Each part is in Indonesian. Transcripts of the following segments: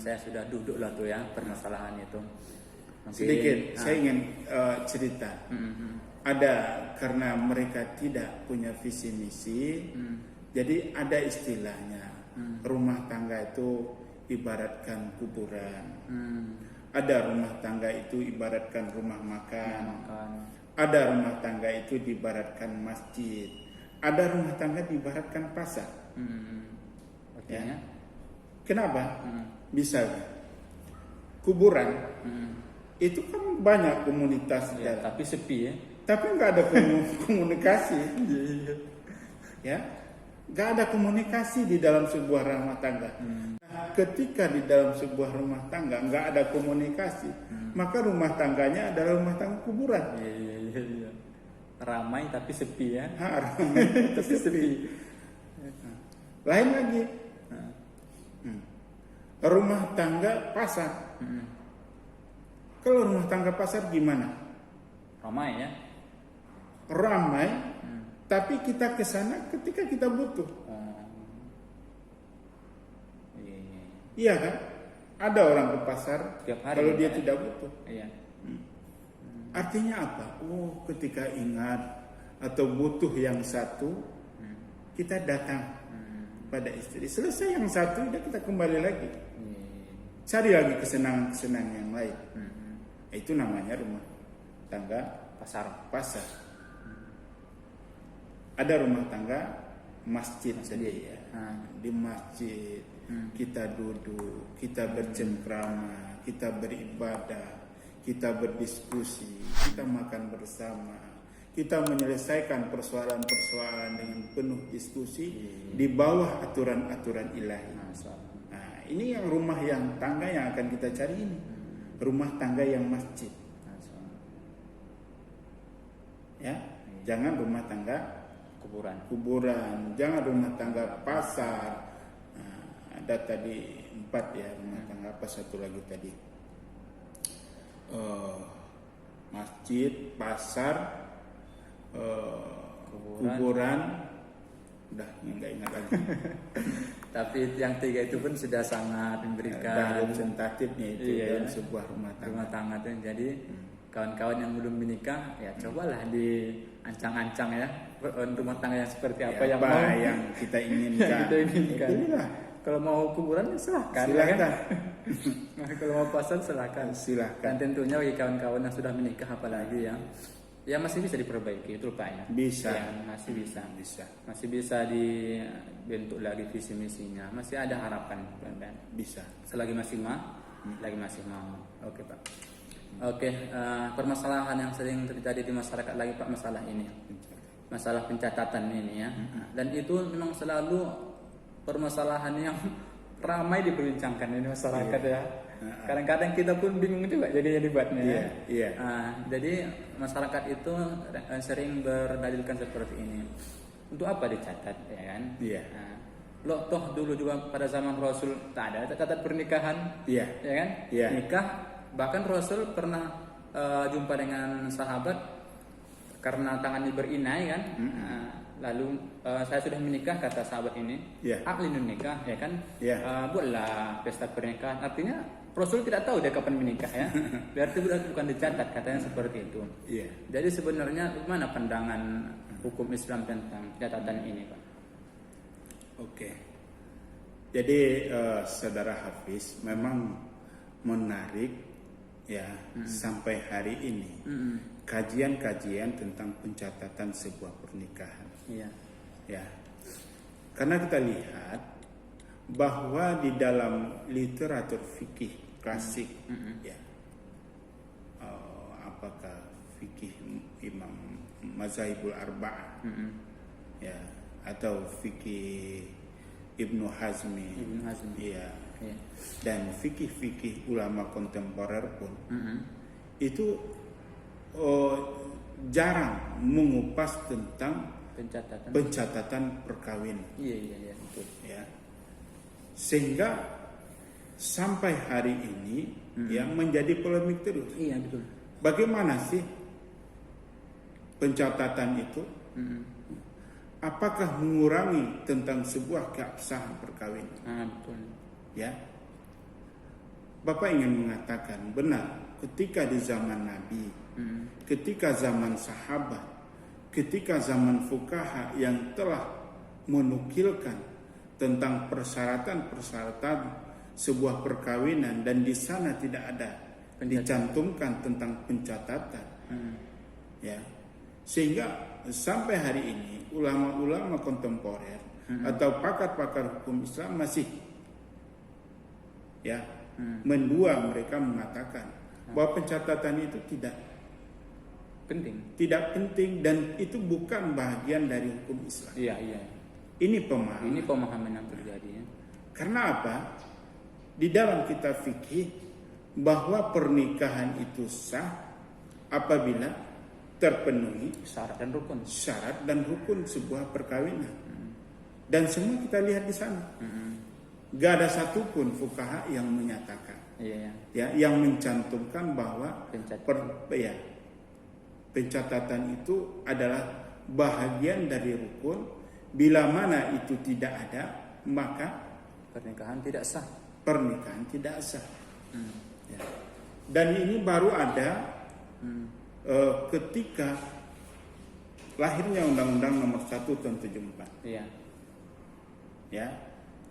saya sudah duduk lah tuh ya permasalahan itu. Mungkin, Sedikit, saya ingin cerita. Ada karena mereka tidak punya visi misi, jadi ada istilahnya rumah tangga itu ibaratkan kuburan. Ada rumah tangga itu ibaratkan rumah makan. Ada rumah tangga itu diibaratkan masjid. Ada rumah tangga diibaratkan pasar. Artinya? Ya. Kenapa? Bisa kuburan itu kan banyak komunitas di Ya, dalam. tapi sepi ya. Tapi nggak ada komunikasi. Ya, nggak ada komunikasi di dalam sebuah rumah tangga. Nah, ketika di dalam sebuah rumah tangga nggak ada komunikasi, maka rumah tangganya adalah rumah tangga kuburan. Iya. Ramai tapi sepi ya. Ramai tapi sepi. Lain lagi, rumah tangga pasar. Kalau rumah tangga pasar gimana? Ramai ya. Ramai, tapi kita ke sana ketika kita butuh. Iya kan? Ada orang ke pasar Tiap hari, kalau dia ya? tidak butuh. Iya. Artinya apa? Oh, ketika ingat atau butuh yang satu, kita datang pada istri. Selesai yang satu, udah kita kembali lagi. Cari lagi kesenangan-kesenangan yang lain. Itu namanya rumah tangga pasar. Ada rumah tangga masjid tadi ya. Di masjid kita duduk, kita bercengkrama, kita beribadah, kita berdiskusi, kita makan bersama, kita menyelesaikan persoalan-persoalan dengan penuh diskusi di bawah aturan-aturan ilahi. Nah, ini yang rumah yang tangga yang akan kita cari ini. Rumah tangga yang masjid. Ya, jangan rumah tangga kuburan, jangan rumah tangga pasar. Nah, ada tadi 4 ya rumah tangga, apa satu lagi tadi? Masjid, pasar, kuburan. Udah nggak ingat lagi. Tapi yang 3 itu pun sudah sangat memberikan representatifnya itu dalam sebuah rumah tangga. Itu. Jadi kawan-kawan yang belum menikah ya cobalah diancang-ancang ya rumah tangga yang seperti apa Ya, yang kita inginkan. Itulah. Kalau mau kuburan silahkan. Silahkan. Kalau mau pasar silahkan. Dan tentunya bagi kawan-kawan yang sudah menikah apalagi ya masih bisa diperbaiki itu Pak ya. Bisa. Ya, masih bisa. Masih bisa dibentuk lagi visi misinya. Masih ada harapan kan. Bisa. Selagi masih mau. Oke Pak. Oke, permasalahan yang sering terjadi di masyarakat lagi Pak, masalah ini. Masalah pencatatan ini ya. Dan itu memang selalu permasalahan yang ramai diperbincangkan ini masyarakat ya. Kadang-kadang kita pun bingung juga jadi debatnya. Iya. Jadi masyarakat itu sering berdalilkan seperti ini. Untuk apa dicatat ya kan? Iya. Loh toh dulu juga pada zaman Rasul tak ada catat pernikahan. Iya. Ya kan? Iya. Nikah, bahkan Rasul pernah jumpa dengan sahabat karena tangannya berinai kan. Lalu saya sudah menikah kata sahabat ini. Aklinun nikah ya kan. Buatlah pesta pernikahan. Artinya Rasul tidak tahu dia kapan menikah ya. Berarti bukan dicatat katanya seperti itu. Jadi sebenarnya mana pandangan hukum Islam tentang catatan ini Pak? Oke. Jadi saudara Hafiz memang menarik ya sampai hari ini kajian-kajian tentang pencatatan sebuah pernikahan. Ya. Karena kita lihat bahwa di dalam literatur fikih klasik ya, apakah fikih Imam Mazhabul Arba'ah ya, atau fikih Ibnu Hazmi. Ya. Dan fikih-fikih ulama kontemporer pun itu jarang mengupas tentang pencatatan perkawinan. Iya betul. Ya. Sehingga sampai hari ini yang menjadi polemik terus. Iya betul. Bagaimana sih pencatatan itu? Apakah mengurangi tentang sebuah keabsahan perkawinan? Betul. Ya. Bapak ingin mengatakan benar, ketika di zaman Nabi, ketika zaman sahabat, ketika zaman fuqaha yang telah menukilkan tentang persyaratan-persyaratan sebuah perkawinan, dan di sana tidak ada dicantumkan tentang pencatatan, ya, sehingga sampai hari ini ulama-ulama kontemporer atau pakar-pakar hukum Islam masih, ya, mendua. Mereka mengatakan bahwa pencatatan itu tidak penting dan itu bukan bagian dari hukum Islam. Iya. Ini pemahaman yang terjadi, ya. Karena apa? Di dalam kitab fikih bahwa pernikahan itu sah apabila terpenuhi syarat dan rukun sebuah perkawinan. Dan semua kita lihat di sana. Gak ada satupun fuqaha yang menyatakan, ya, yang mencantumkan bahwa pencatatan itu adalah bahagian dari rukun. Bila mana itu tidak ada, maka pernikahan tidak sah. Ya. Dan ini baru ada ketika lahirnya Undang-Undang Nomor 1 Tahun 74. Ya,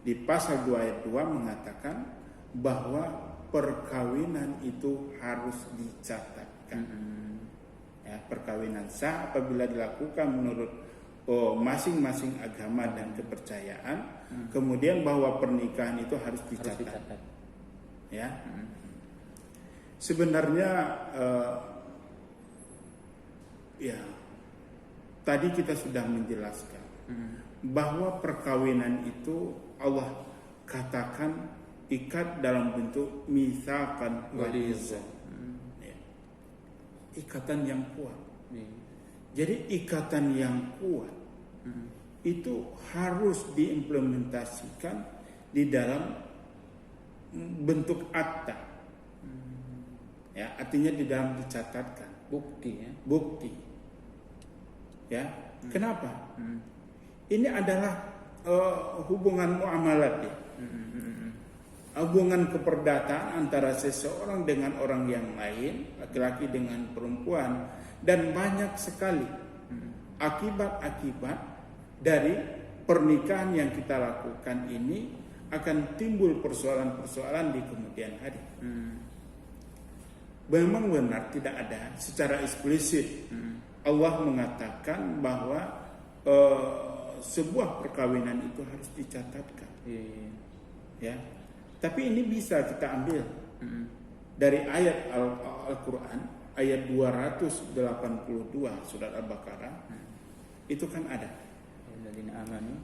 di pasal 2 ayat 2 mengatakan bahwa perkawinan itu harus dicatatkan. Ya, perkawinan sah apabila dilakukan menurut masing-masing agama dan kepercayaan. Kemudian bahwa pernikahan itu harus dicatat. Ya. Sebenarnya ya, tadi kita sudah menjelaskan bahwa perkawinan itu Allah katakan ikat dalam bentuk mitsaqan ghaliza. Ya. Ikatan yang kuat. Jadi ikatan yang kuat itu harus diimplementasikan di dalam bentuk akta. Ya, artinya di dalam dicatatkan bukti. Ya. Kenapa? Ini adalah hubungan muamalat, ya. Hubungan keperdataan antara seseorang dengan orang yang lain, laki-laki dengan perempuan, dan banyak sekali akibat-akibat dari pernikahan yang kita lakukan ini akan timbul persoalan-persoalan di kemudian hari. Memang benar tidak ada secara eksplisit Allah mengatakan bahwa sebuah perkawinan itu harus dicatatkan. Ya. Tapi ini bisa kita ambil dari ayat Al-Quran, ayat 282 surat Al-Baqarah. Itu kan ada.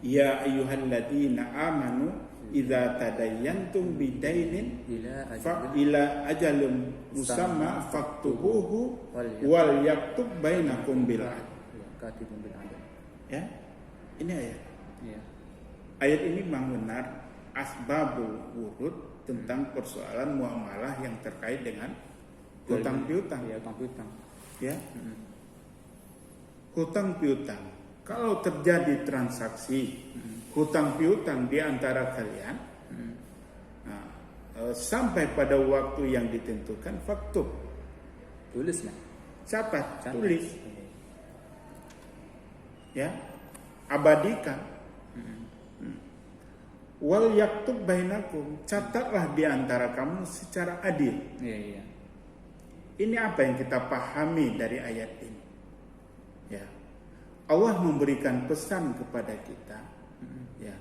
Ya ayyuhalladzina amanu idza tadayyantum bidainin ila ajalin musamma faktubuhu wal yaktub bainakum bil adl. Ya. Ini ayat. Ayat ini memang benar asbabul wurud tentang persoalan muamalah yang terkait dengan hutang piutang. Ya. Hutang piutang. Kalau terjadi transaksi hutang piutang di antara kalian, sampai pada waktu yang ditentukan, faktub, tulis, catat, tulis, ya, abadikan. Wal yaktub bainakum, catatlah di antara kamu secara adil. Ini apa yang kita pahami dari ayat ini? Ya, Allah memberikan pesan kepada kita. Ya,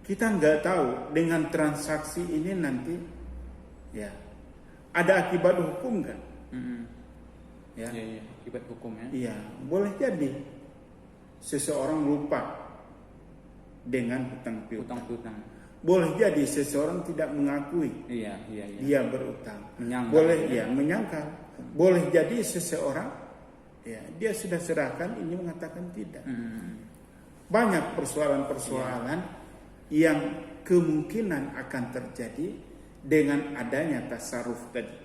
kita nggak tahu dengan transaksi ini nanti, ya, ada akibat hukum nggak? Ya, akibat hukumnya. Iya, boleh jadi seseorang lupa dengan hutang piutang. Boleh jadi seseorang tidak mengakui dia berutang. Menyangkal. Boleh jadi seseorang, ya, dia sudah serahkan, ini mengatakan tidak. Banyak persoalan-persoalan yang kemungkinan akan terjadi dengan adanya tasarruf tadi.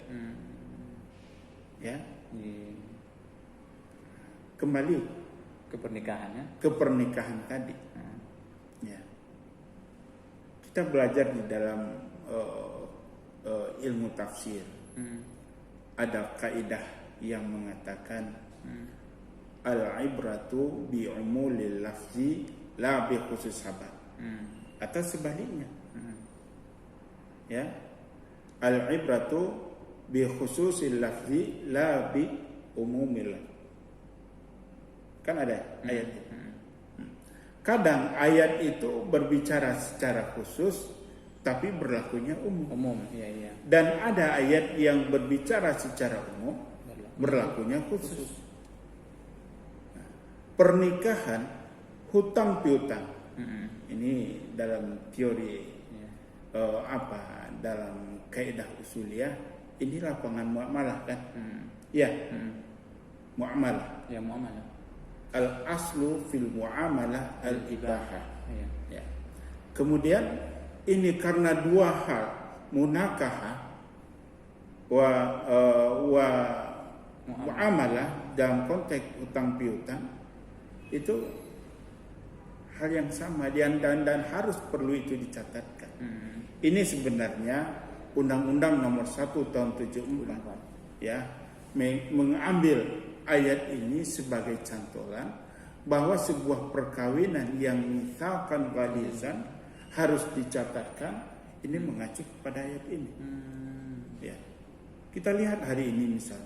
Ya. Kembali ke pernikahan tadi. Ya. Kita belajar di dalam ilmu tafsir. Ada kaidah yang mengatakan al-ibratu bi umulil lafzi la bi khusus sabab. Atau sebaliknya. Ya. Al-ibratu bi khususil lafzi la bi umumil. Kan ada ayat itu. Kadang ayat itu berbicara secara khusus tapi berlakunya umum. Iya. Dan ada ayat yang berbicara secara umum berlakunya khusus. Pernikahan, hutang piutang. Ini dalam teori dalam kaidah usuliyah, ini lapangan muamalah kan? Ya. Muamalah. Ya, muamalah. Al aslu fil muamalah al ibahah. Ya. Kemudian ini karena dua hal, munakahah wa muamalah dalam konteks utang piutang itu hal yang sama dan harus perlu itu dicatatkan. Ini sebenarnya Undang-Undang Nomor 1 Tahun 74 ya mengambil ayat ini sebagai cantolan bahwa sebuah perkawinan yang misalkan ghalizan harus dicatatkan, ini mengacu kepada ayat ini. Ya. Kita lihat hari ini misal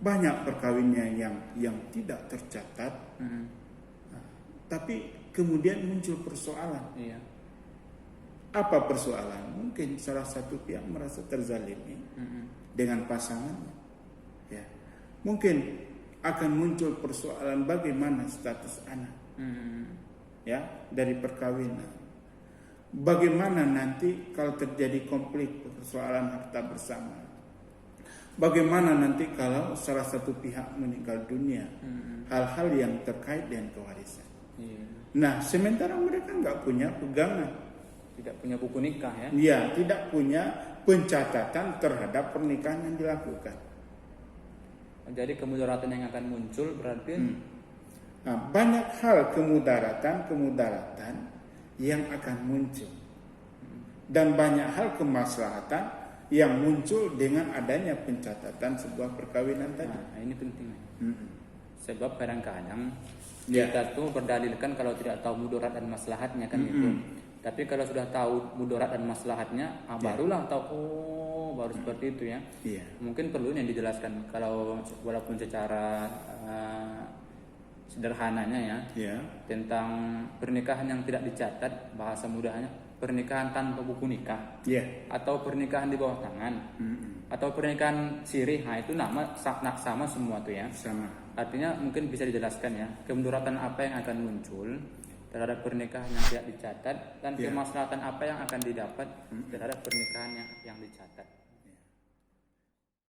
banyak perkawinan yang tidak tercatat, tapi kemudian muncul persoalan. Iya. Apa persoalan? Mungkin salah satu pihak merasa terzalimi dengan pasangannya. Ya. Mungkin akan muncul persoalan bagaimana status anak. Ya, dari perkawinan. Bagaimana nanti kalau terjadi konflik persoalan harta bersama? Bagaimana nanti kalau salah satu pihak meninggal dunia? Hal-hal yang terkait dengan kewarisan. Nah, sementara mereka nggak punya pegangan, tidak punya buku nikah ya? Iya, tidak punya pencatatan terhadap pernikahan yang dilakukan. Jadi kemudaratan yang akan muncul berarti banyak hal kemudaratan yang akan muncul, dan banyak hal kemaslahatan yang muncul dengan adanya pencatatan sebuah perkawinan tadi. Nah, ini penting. Sebab kadang-kadang kita tuh berdalilkan kalau tidak tahu mudarat dan maslahatnya kan itu. Tapi kalau sudah tahu mudarat dan maslahatnya, barulah tahu baru seperti itu ya. Mungkin perlu yang dijelaskan kalau walaupun secara sederhananya ya, tentang pernikahan yang tidak dicatat, bahasa mudahnya pernikahan tanpa buku nikah, atau pernikahan di bawah tangan, atau pernikahan sirih. Nah, itu sama semua tuh ya. Sama. Artinya mungkin bisa dijelaskan ya kemudaratan apa yang akan muncul terhadap pernikahan yang tidak dicatat dan kemaslahatan apa yang akan didapat terhadap pernikahan yang dicatat.